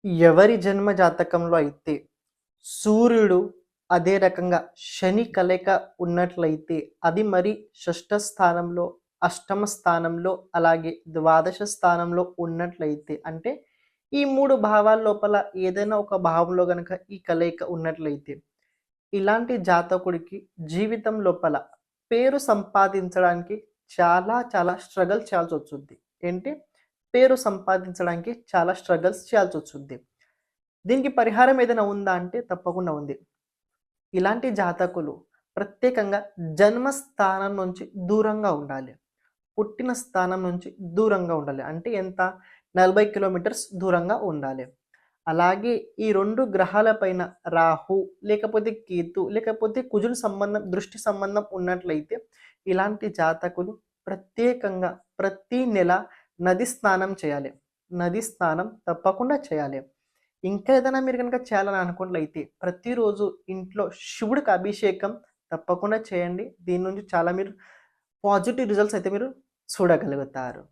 ఎవరి జన్మ జాతకంలో అయితే సూర్యుడు అదే రకంగా శని కలయిక ఉన్నట్లయితే అది మరి షష్ఠ స్థానంలో, అష్టమ స్థానంలో, అలాగే ద్వాదశ స్థానంలో ఉన్నట్లయితే అంటే ఈ 3 భావాల లోపల ఏదైనా ఒక భావంలో గనక ఈ కలయిక ఉన్నట్లయితే ఇలాంటి జాతకుడికి జీవితం లోపల పేరు సంపాదించడానికి చాలా స్ట్రగల్ చేయాల్సొచ్చుద్ది. ఏంటి? పేరు సంపాదించడానికి చాలా స్ట్రగల్స్ చేయాల్సొచ్చుద్ది. దీనికి పరిహారం ఏదైనా ఉందా అంటే తప్పకుండా ఉంది. ఇలాంటి జాతకులు ప్రత్యేకంగా జన్మస్థానం నుంచి దూరంగా ఉండాలి. పుట్టిన స్థానం నుంచి దూరంగా ఉండాలి. అంటే ఎంత? 40 కిలోమీటర్స్ దూరంగా ఉండాలి. అలాగే ఈ 2 గ్రహాల పైన రాహు, లేకపోతే కేతు, లేకపోతే కుజుని సంబంధం, దృష్టి సంబంధం ఉన్నట్లయితే ఇలాంటి జాతకులు ప్రత్యేకంగా ప్రతి నెల నది స్నానం చేయాలి. నది స్నానం తప్పకుండా చేయాలి. ఇంకా ఏదైనా మీరు గనక చేయాలని అనుకున్నట్లయితే ప్రతిరోజు ఇంట్లో శివుడికి అభిషేకం తప్పకుండా చేయండి. దీని నుంచి చాలా మీరు పాజిటివ్ రిజల్ట్స్ అయితే మీరు చూడగలుగుతారు.